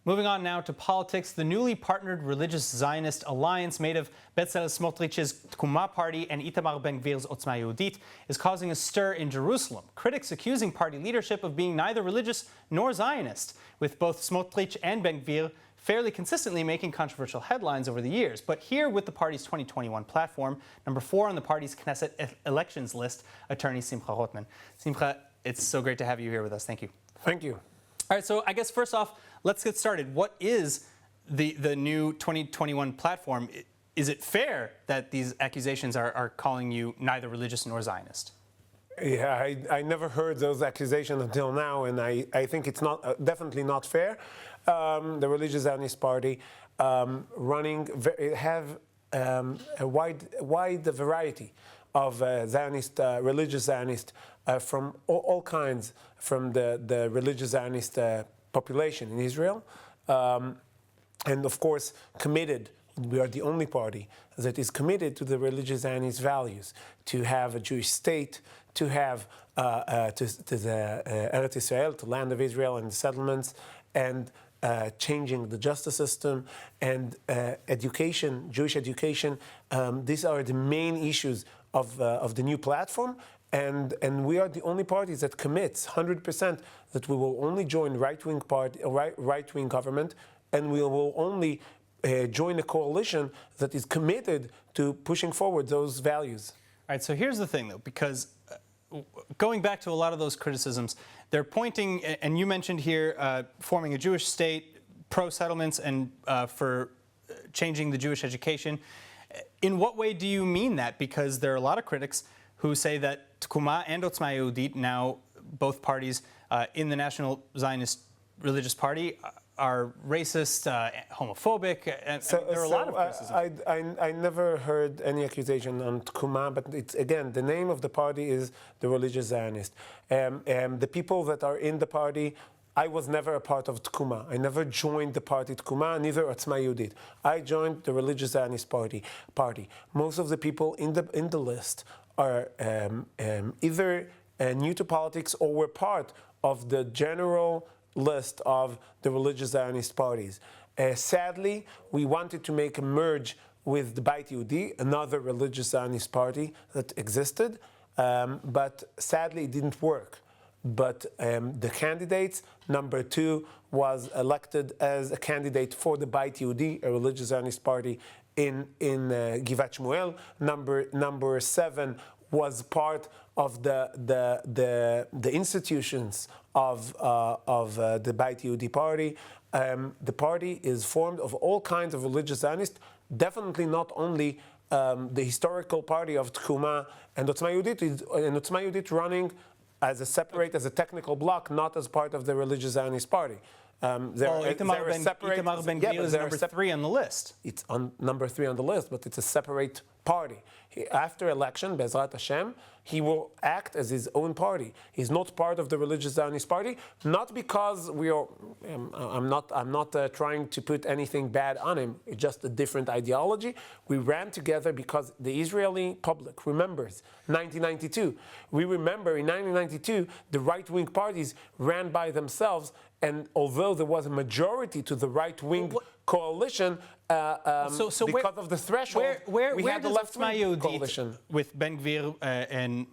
Moving on now to politics, the newly partnered Religious-Zionist alliance made of Betzalel Smotrich's Tkuma party and Itamar Ben-Gvir's Otzma Yehudit is causing a stir in Jerusalem. Critics accusing party leadership of being neither religious nor Zionist, with both Smotrich and Ben-Gvir fairly consistently making controversial headlines over the years. But here with the party's 2021 platform, number 4 on the party's Knesset elections list, attorney Simcha Rothman. Simcha, it's so great to have you here with us. Thank you. Thank you. All right, so I guess first off, let's get started. What is the new 2021 platform? Is it fair that these accusations are calling you neither religious nor Zionist? Yeah, I never heard those accusations until now, and I think it's not definitely not fair. The Religious-Zionist Party have a wide variety of Zionist, religious Zionist from all kinds, from the religious Zionist population in Israel, and of course committed. We are the only party that is committed to the religious Zionist values, to have a Jewish state, to have to the Eretz Israel, to land of Israel and the settlements, and changing the justice system and education, Jewish education. These are the main issues of the new platform. And we are the only party that commits 100% that we will only join right-wing government, and we will only join a coalition that is committed to pushing forward those values. All right, so here's the thing, though, because going back to a lot of those criticisms, they're pointing, and you mentioned here, forming a Jewish state, pro-settlements, and for changing the Jewish education. In what way do you mean that? Because there are a lot of critics who say that Tkuma and Otzma Yehudit, now both parties in the National Zionist Religious Party, are racist, homophobic, and there are a lot of criticism. I never heard any accusation on Tkuma, but it's, again, the name of the party is the Religious Zionist. The people that are in the party, I was never a part of Tkuma. I never joined the party Tkuma, neither Otzma Yehudit. I joined the Religious Zionist Party. Most of the people in the list are either new to politics or were part of the general list of the Religious Zionist parties. Sadly, we wanted to make a merge with the Beit Yehudi, another Religious Zionist party that existed, but sadly it didn't work. But the candidates, number 2 was elected as a candidate for the Beit Yehudi, a Religious Zionist party in Givat Shmuel. Number 7 was part of the institutions of the Beit Yehudi party. The party is formed of all kinds of religious Zionists, definitely not only the historical party of Tkuma and Otzma Yehudit running as a technical block, not as part of the Religious Zionist Party. Itamar Ben-Gvir is number 3 on the list. It's on number 3 on the list, but it's a separate party. After election, Bezrat Hashem, he will act as his own party. He's not part of the Religious Zionist Party, not because we are. I'm not trying to put anything bad on him. It's just a different ideology. We ran together because the Israeli public remembers 1992. We remember in 1992 the right-wing parties ran by themselves, and although there was a majority to the right-wing coalition, because of the threshold, we had the left-wing coalition. With Ben-Gvir and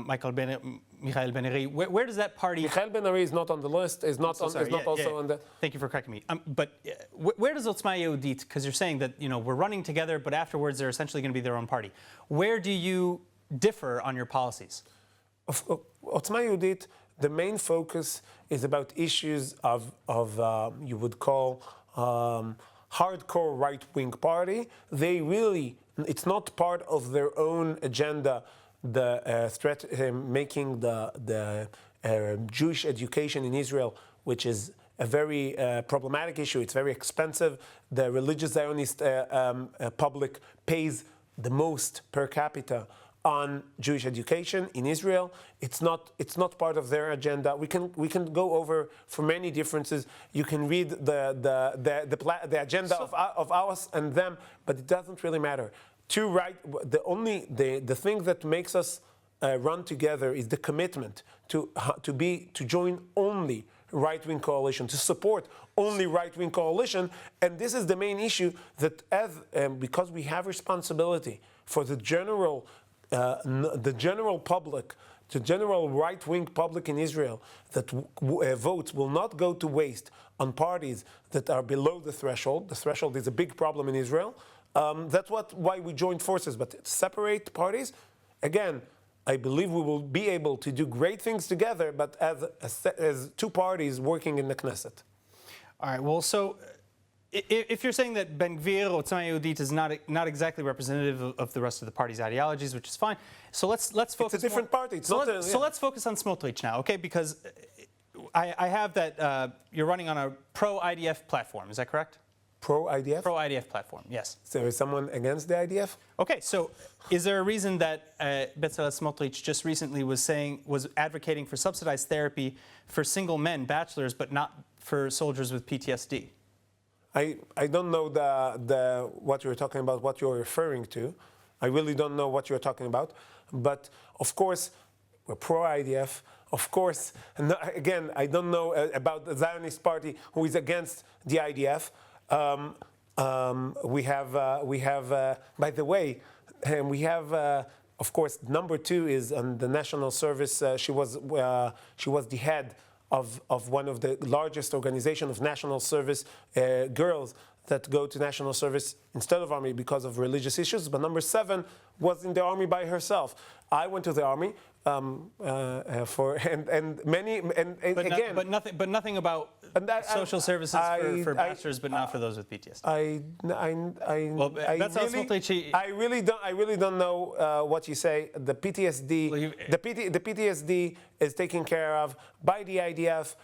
Michael Ben-Ari, where does that party... Michael Ben-Ari is not on the list, is not on the... Thank you for correcting me. But where does Otzma Yehudit, because you're saying that we're running together, but afterwards they're essentially going to be their own party. Where do you differ on your policies? Otzma Yehudit, the main focus is about issues of you would call hardcore right-wing party. They really, it's not part of their own agenda, the threat making the Jewish education in Israel, which is a very problematic issue. It's very expensive. The religious Zionist public pays the most per capita on Jewish education in Israel. It's not part of their agenda. We can go over for many differences. You can read the agenda of us and them, but it doesn't really matter. The thing that makes us run together is the commitment to join only right-wing coalition, to support only right-wing coalition. And this is the main issue that because we have responsibility for the general public, the general right-wing public in Israel, that votes will not go to waste on parties that are below the threshold. The threshold is a big problem in Israel. That's why we joined forces. But separate parties, again, I believe we will be able to do great things together, but as two parties working in the Knesset. All right. Well, so if you're saying that Ben-Gvir, Otzma Yehudit is not exactly representative of the rest of the party's ideologies, which is fine. So let's focus. It's a different party. So let's focus on Smotrich now, okay? Because I have that you're running on a pro-IDF platform. Is that correct? Pro-IDF? Pro-IDF platform, yes. So is someone against the IDF? Okay, so is there a reason that Betzalel Smotrich just recently was advocating for subsidized therapy for single men, bachelors, but not for soldiers with PTSD? I don't know what you're talking about, what you're referring to. I really don't know what you're talking about. But of course, we're pro-IDF. Of course, again, I don't know about the Zionist party who is against the IDF. We have, by the way, we have, of course, number 2 is on the national service. She was the head of one of the largest organizations of national service girls that go to national service instead of army because of religious issues. But number 7 was in the army by herself. I went to the army but nothing about social services for bachelors, but not for those with PTSD. I really don't know what you say. The PTSD, the PTSD is taken care of by the IDF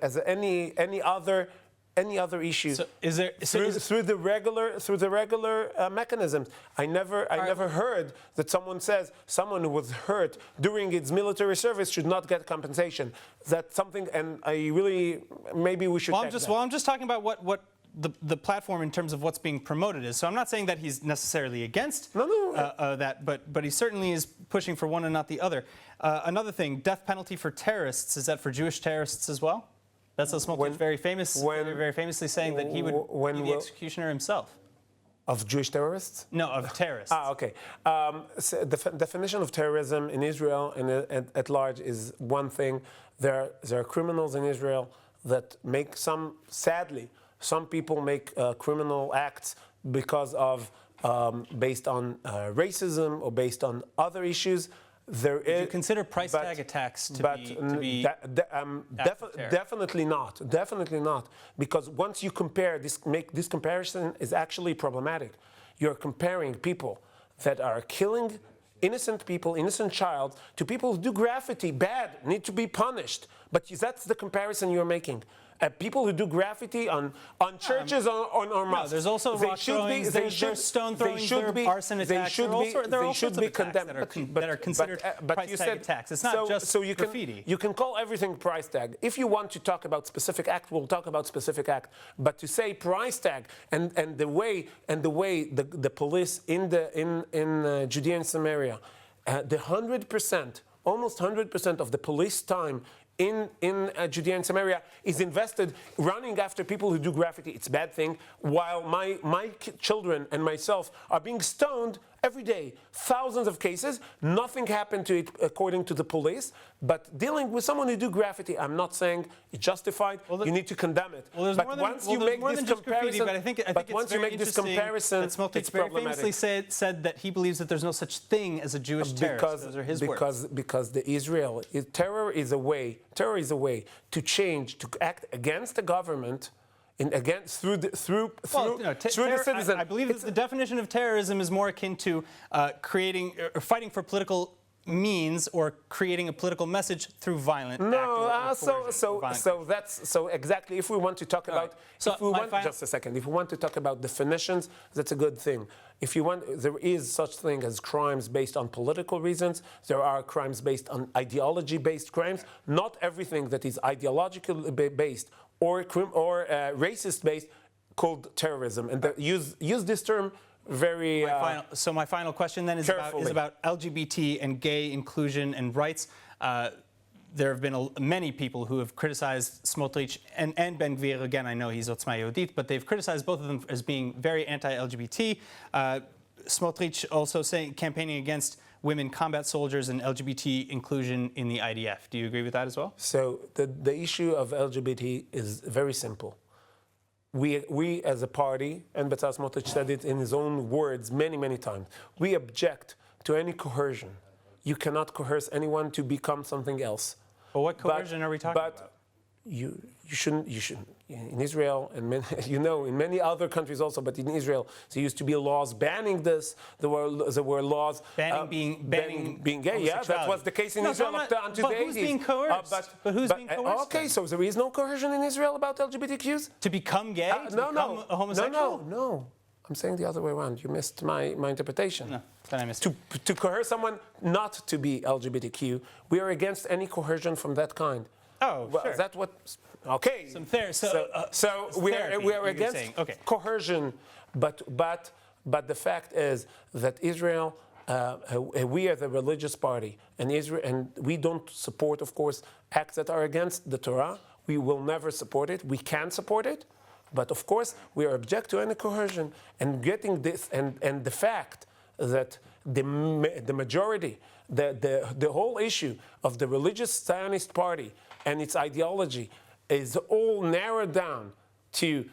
as any other issue. So is there through the regular mechanisms? I never heard that someone says someone who was hurt during its military service should not get compensation. That's something, and I really maybe we should. I'm just talking about what the platform in terms of what's being promoted is. So I'm not saying that he's necessarily against that, but he certainly is pushing for one and not the other. Another thing, death penalty for terrorists, is that for Jewish terrorists as well? That's Smotrich very famously saying that he would be the executioner himself. Of Jewish terrorists? No, of terrorists. Okay. So the definition of terrorism in Israel and at large is one thing. There are criminals in Israel that make sadly, some people make criminal acts because of based on racism or based on other issues. Do you consider price tag attacks to be definitely not. Definitely not. Because once you make this comparison is actually problematic. You're comparing people that are killing innocent people, innocent child, to people who do graffiti, bad, need to be punished. But that's the comparison you're making. People who do graffiti on churches, on mosques. No, there's also rock throwings, there's stone throwings, there are arson attacks. There are all sorts of attacks that are considered price tag attacks. It's not just graffiti. You can call everything price tag. If you want to talk about specific act, we'll talk about specific act. But to say price tag and the way the police in Judea and Samaria, the 100%, almost 100% of the police time in Judea and Samaria is invested running after people who do graffiti. It's a bad thing. While my children and myself are being stoned every day, thousands of cases, nothing happened to it according to the police. But dealing with someone who do graffiti, I'm not saying it's justified. You need to condemn it. But once you make this comparison, I think it's very interesting that Smotrich very famously said that he believes that there's no such thing as a Jewish terrorist. Those are his words. Because terror is a way to change, to act against the government. Through the citizen. I believe that the definition of terrorism is more akin to creating or fighting for political means or creating a political message through violent act. So exactly. If we want to talk about, just a second. If we want to talk about definitions, that's a good thing. If you want, there is such thing as crimes based on political reasons. There are crimes based on ideology-based crimes. Not everything that is ideologically based or racist-based called terrorism. And use this term very... My final question then is about LGBT and gay inclusion and rights. there have been many people who have criticized Smotrich and Ben-Gvir. Again, I know he's Otzma Yehudit, but they've criticized both of them as being very anti-LGBT. Smotrich also campaigning against women combat soldiers and LGBT inclusion in the IDF. Do you agree with that as well? So the issue of LGBT is very simple. We as a party, and Betzalel Smotrich said it in his own words many, many times, we object to any coercion. You cannot coerce anyone to become something else. Well, what coercion are we talking about? You shouldn't, in Israel, and in many other countries also, but in Israel, there used to be laws banning this. There were laws banning being gay. Yeah, that was the case in Israel up to the 80s. But who's being coerced? But who's being coerced? Okay, so there is no coercion in Israel about LGBTQs? To become gay? To become a homosexual? No. I'm saying the other way around. You missed my interpretation. No, then I missed it. To coerce someone not to be LGBTQ, we are against any coercion from that kind. Oh, well, sure. Is that what? Okay. So we are against coercion, but the fact is that Israel, we are the religious party, and we don't support, of course, acts that are against the Torah. We will never support it. We can support it, but of course we are object to any coercion. And getting this, and the fact that the majority, the whole issue of the Religious-Zionist party and its ideology is all narrowed down to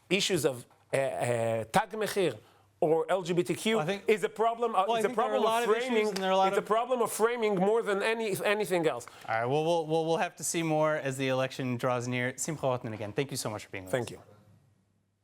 issues of Tag Mechir or LGBTQ is a problem. It's a problem of framing. It's a problem of framing more than anything else. All right. Well, we'll have to see more as the election draws near. Simcha Rothman again. Thank you so much for being with us. Thank you.